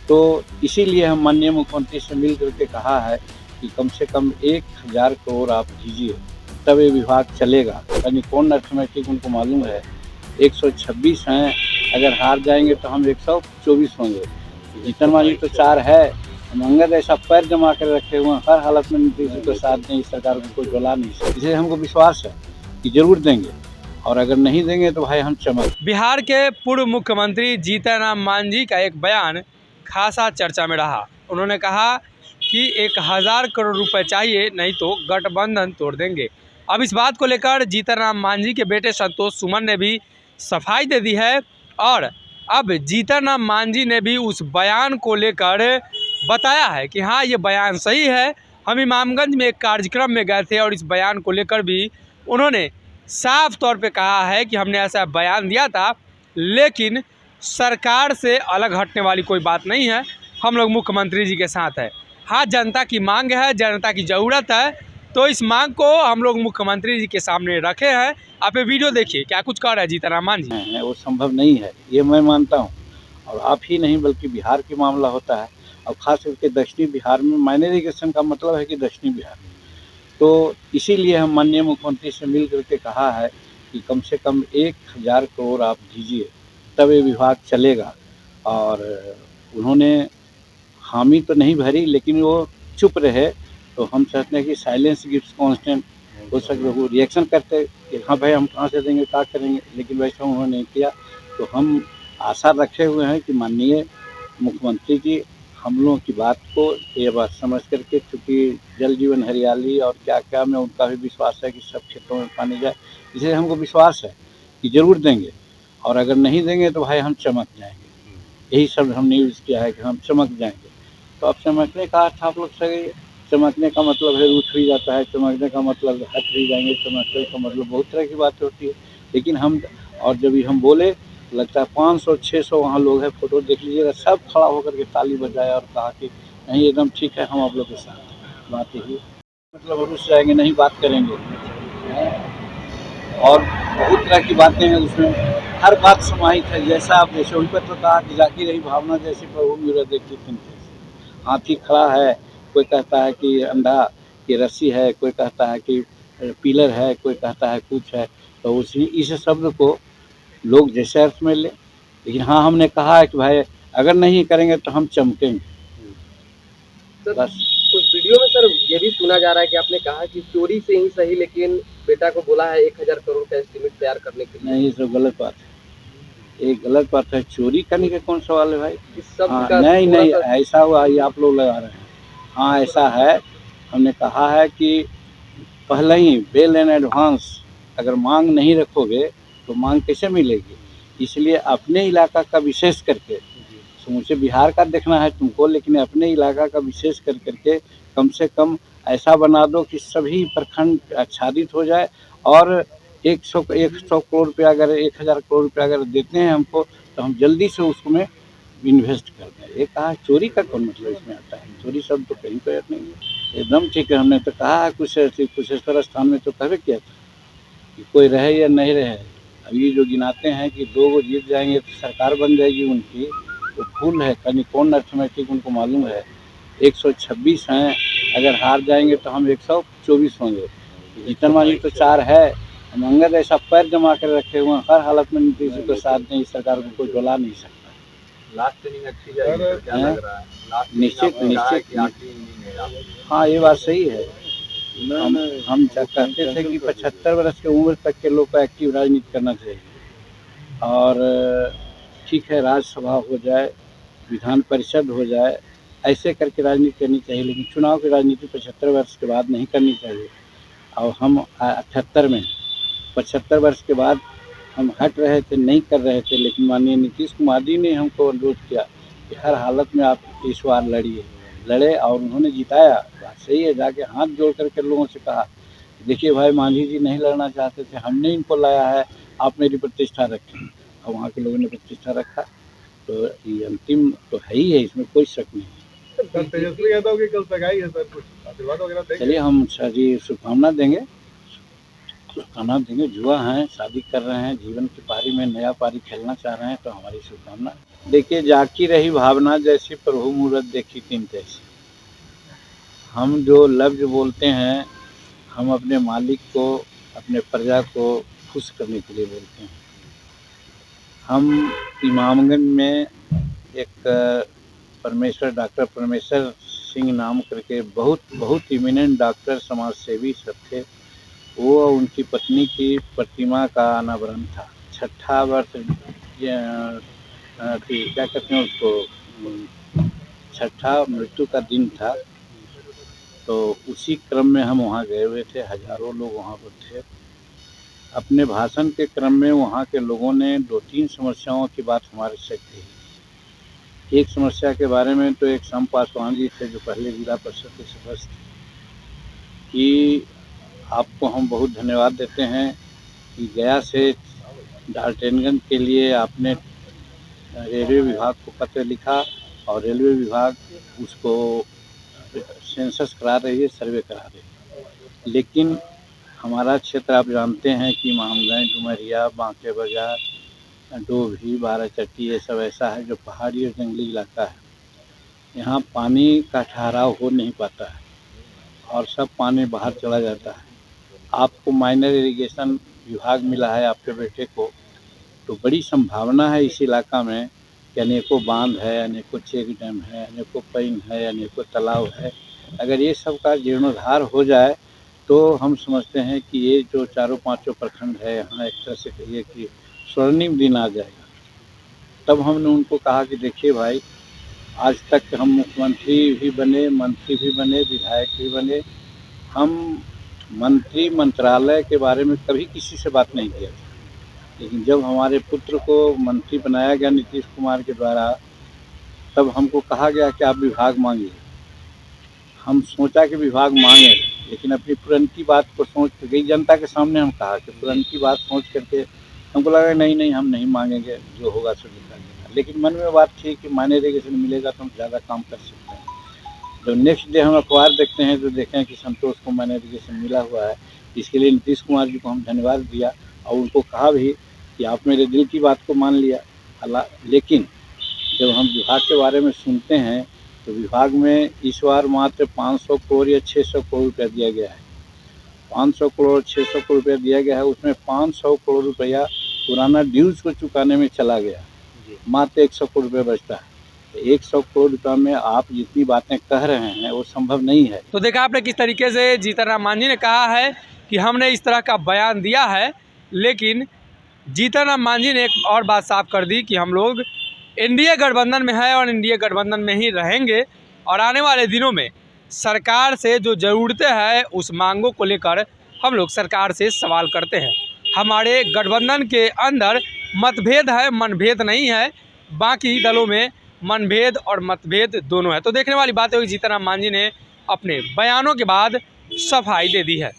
तो इसीलिए हम माननीय मुख्यमंत्री से मिल करके कहा है कि कम से कम 1000 करोड़ आप दीजिए, तब ये विभाग चलेगा। यानी कौन अर्थमैटिक उनको मालूम है, 126 हैं, अगर हार जाएँगे तो हम 124 होंगे। जीतन मांझी तो 4 है, हम अंगद ऐसा पैर जमा कर रखे हुए हैं, हर हालत में नीतीश जी के साथ नहीं, इस सरकार को कोई डोला नहीं सकता। इसलिए हमको विश्वास है कि ज़रूर देंगे, और अगर नहीं देंगे तो भाई हम चमक। बिहार के पूर्व मुख्यमंत्री जीतन राम मांझी का एक बयान खासा चर्चा में रहा। उन्होंने कहा कि 1000 करोड़ रुपए चाहिए, नहीं तो गठबंधन तोड़ देंगे। अब इस बात को लेकर जीतन राम मांझी के बेटे संतोष सुमन ने भी सफाई दे दी है, और अब जीतन राम मांझी ने भी उस बयान को लेकर बताया है कि हाँ, ये बयान सही है। हम इमामगंज में एक कार्यक्रम में गए थे और इस बयान को लेकर भी उन्होंने साफ तौर पे कहा है कि हमने ऐसा बयान दिया था, लेकिन सरकार से अलग हटने वाली कोई बात नहीं है। हम लोग मुख्यमंत्री जी के साथ है। हाँ, जनता की मांग है, जनता की ज़रूरत है, तो इस मांग को हम लोग मुख्यमंत्री जी के सामने रखे हैं। आप ये वीडियो देखिए, क्या कुछ कह रहे हैं जीतन राम मांझी। है वो संभव नहीं है, ये मैं मानता हूँ। और आप ही नहीं बल्कि बिहार की मामला होता है, और ख़ास करके दक्षिणी बिहार में माइनॉरिकेशन का मतलब है कि दक्षिणी बिहार। तो इसीलिए हम माननीय मुख्यमंत्री से मिल करके कहा है कि कम से कम 1000 करोड़ आप दीजिए, तब ये विभाग चलेगा। और उन्होंने हामी तो नहीं भरी, लेकिन वो चुप रहे, तो हम चाहते हैं कि साइलेंस गिव्स कांस्टेंट। हो सकता है वो रिएक्शन करते कि हाँ भाई हम कहाँ से देंगे, क्या करेंगे, लेकिन वैसा उन्होंने नहीं किया। तो हम आशा रखे हुए हैं कि माननीय मुख्यमंत्री जी हम लोगों की बात को ये बात समझ करके, चूँकि जल जीवन हरियाली और क्या-क्या में उनका भी विश्वास है कि सब क्षेत्रों में पानी जाए, इसलिए हमको विश्वास है कि ज़रूर देंगे, और अगर नहीं देंगे तो भाई हम चमक जाएँगे। यही शब्द हमने यूज़ किया है कि हम चमक जाएँगे। तो अब चमकने का अर्थ आप लोग सही, चमकने का मतलब है रूठ भी जाता है, चमकने का मतलब हट भी जाएँगे, चमकने का मतलब बहुत तरह की बातें होती है। लेकिन हम, और जब भी हम बोले, लगता है 500-600 वहाँ लोग हैं, फ़ोटो देख लीजिएगा, सब खड़ा होकर के ताली बजाया और कहा कि नहीं एकदम ठीक है, हम आप लोग के साथ हैं। बात यही मतलब रुस जाएँगे, नहीं बात करेंगे। और बहुत तरह की बातें हैं उसमें, हर बात समाहित है। जैसा आप जैसे वहीं पर तो कहा कि जाकी रही भावना जैसी प्रभु मेरा देखी तुम कैसे। हाथी खड़ा है, कोई कहता है कि अंधा, कि रस्सी है, कोई कहता है कि पिलर है, कोई कहता है कुछ है। तो उसी इस शब्द को लोग जैसे अर्थ में लें, लेकिन हाँ हमने कहा है कि भाई अगर नहीं करेंगे तो हम चमकेंगे। बस उस वीडियो में सर ये भी सुना जा रहा है कि आपने कहा कि चोरी से ही सही, लेकिन बेटा को बोला है 1000 करोड़ का एस्टीमेट तैयार करने के लिए। नहीं, ये सब गलत बात है, ये गलत बात है। चोरी करने का कौन सवाल है भाई। इस शब्द हाँ, का नहीं थोड़ा नहीं सा ऐसा हुआ, ये आप लोग लगा रहे हैं। हाँ ऐसा है, हमने कहा है कि पहले ही वेल इन एडवांस अगर मांग नहीं रखोगे तो मांग कैसे मिलेगी। इसलिए अपने इलाका का विशेष करके, समूचे बिहार का देखना है तुमको, लेकिन अपने इलाका का विशेष कर करके कम से कम ऐसा बना दो कि सभी प्रखंड आच्छादित हो जाए। और 100 करोड़ रुपया, अगर 1000 करोड़ रुपया अगर देते हैं हमको, तो हम जल्दी से उसमें इन्वेस्ट कर दें। ये कहा चोरी का कौन मतलब इसमें आता है, चोरी शब्द तो कहीं पर नहीं है। एकदम ठीक है, हमने तो कहा है कुशेश्वर स्थान में तो कभी किया था कि कोई रहे या नहीं रहे। अभी जो गिनाते हैं कि 2 गो जीत जाएंगे तो सरकार बन जाएगी उनकी, वो भूल है। कहीं कौन अर्थमैटिक उनको मालूम है, 126 हैं, अगर हार जाएंगे तो हम 124 होंगे। जीतन मांझी तो 4 है, हम अंगद ऐसा पैर जमा कर रखे हुए हैं, हर हालत में नीतीश जी के साथ नहीं, इस सरकार को कोई डोला नहीं सकता। लास्ट इनिंग अच्छी जाएगी तो क्या लग रहा है? लास्ट निश्चित निश्चित, हाँ ये बात सही है। हम कहते थे कि 75 वर्ष की उम्र तक के लोग को एक्टिव राजनीति करना चाहिए। और ठीक है, राज्यसभा हो जाए, विधान परिषद हो जाए, ऐसे करके राजनीति करनी चाहिए, लेकिन चुनाव की राजनीति 75 वर्ष के बाद नहीं करनी चाहिए। और हम 78 में 75 वर्ष के बाद हम हट रहे थे, नहीं कर रहे थे, लेकिन माननीय नीतीश कुमार जी ने हमको अनुरोध किया कि हर हालत में आप इस बार लड़िए, लड़े और उन्होंने जिताया। बात सही है, जाके हाथ जोड़ करके लोगों से कहा, देखिए भाई मांझी जी नहीं लड़ना चाहते थे, हमने इनको लाया है, आप मेरी प्रतिष्ठा रखें। और वहाँ के लोगों ने प्रतिष्ठा रखा, तो ये अंतिम तो है ही है, इसमें कोई शक नहीं है। तेजस्वी यादव की कल सगाई है सर, कुछ आशीर्वाद वगैरह देंगे? चलिए हम जी शुभकामना देंगे। उसका नाम देंगे। जुआ हैं, शादी कर रहे हैं, जीवन की पारी में नया पारी खेलना चाह रहे हैं, तो हमारी शुभकामना। देखिए, जाकी रही भावना जैसी प्रभु मूरत देखी तीन तैसी। हम जो लफ्ज बोलते हैं, हम अपने मालिक को, अपने प्रजा को खुश करने के लिए बोलते हैं। हम इमामगंज में एक परमेश्वर, डॉक्टर परमेश्वर सिंह नाम करके बहुत इमिनेंट डॉक्टर, समाज सेवी सब थे। वो उनकी पत्नी की प्रतिमा का अनावरण था। 6ठा वर्ष क्या कहते हैं उसको, 6ठा मृत्यु का दिन था। तो उसी क्रम में हम वहाँ गए हुए थे, हजारों लोग वहाँ पर थे। अपने भाषण के क्रम में वहाँ के लोगों ने 2-3 समस्याओं की बात हमारे से कही। एक समस्या के बारे में तो एक श्याम पासवान जी थे, जो पहले जिला परिषद के सदस्य थे, कि आपको हम बहुत धन्यवाद देते हैं कि गया से डाल्टनगंज के लिए आपने रेलवे विभाग को पत्र लिखा और रेलवे विभाग उसको सेंसस करा रही है, सर्वे करा रही है। लेकिन हमारा क्षेत्र आप जानते हैं कि इमामगंज, डुमरिया, बांके बाजार, डोभी, बाराचट्टी, ये सब ऐसा है जो पहाड़ी और जंगली इलाका है। यहाँ पानी का ठहराव हो नहीं पाता है और सब पानी बाहर चला जाता है। आपको माइनर इरिगेशन विभाग मिला है आपके बेटे को, तो बड़ी संभावना है इस इलाका में कि अनेकों बांध है, अनेकों चेक डैम है, अनेकों पैन है, अनेकों तालाब है। अगर ये सब का जीर्णोद्धार हो जाए तो हम समझते हैं कि ये जो चारों पांचों प्रखंड है, यहाँ एक तरह से कहिए कि स्वर्णिम दिन आ जाएगा। तब हमने उनको कहा कि देखिए भाई, आज तक हम मुख्यमंत्री भी बने, मंत्री भी बने, विधायक भी बने, हम मंत्री मंत्रालय के बारे में कभी किसी से बात नहीं किया था। लेकिन जब हमारे पुत्र को मंत्री बनाया गया नीतीश कुमार के द्वारा, तब हमको कहा गया कि आप विभाग मांगिए। हम सोचा कि विभाग मांगे, लेकिन अपनी पुरनकी बात को सोच के, गई जनता के सामने हम कहा कि पुरनकी बात सोच करके हमको लगा नहीं हम नहीं मांगेंगे, जो होगा सो निकाल देगा। लेकिन मन में बात थी कि माइनर इरिगेशन मिलेगा तो हम ज़्यादा काम कर सकते हैं। जब नेक्स्ट डे हम अखबार देखते हैं तो देखें कि संतोष को माइनर इरिगेशन मिला हुआ है। इसके लिए नीतीश कुमार जी को हम धन्यवाद दिया और उनको कहा भी कि आप मेरे दिल की बात को मान लिया। लेकिन जब हम विभाग के बारे में सुनते हैं तो विभाग में इस बार मात्र 500 करोड़ या 600 करोड़ रुपया दिया गया है। 500 करोड़ 600 करोड़ रुपया दिया गया है, उसमें 500 करोड़ रुपया पुराना ड्यूज को चुकाने में चला गया, मात्र 100 करोड़ रुपया बचता है। 100 करोड़ रुपया में आप जितनी बातें कह रहे हैं वो संभव नहीं है। तो देखा आपने किस तरीके से जीतन राम मांझी ने कहा है कि हमने इस तरह का बयान दिया है, लेकिन जीतन राम मांझी ने एक और बात साफ कर दी कि हम लोग एनडीए गठबंधन में है और एनडीए गठबंधन में ही रहेंगे और आने वाले दिनों में सरकार से जो ज़रूरतें हैं उस मांगों को लेकर हम लोग सरकार से सवाल करते हैं। हमारे गठबंधन के अंदर मतभेद है, मनभेद नहीं है। बाकी दलों में मनभेद और मतभेद दोनों है। तो देखने वाली बात है कि जीतन राम मांझी ने अपने बयानों के बाद सफाई दे दी है।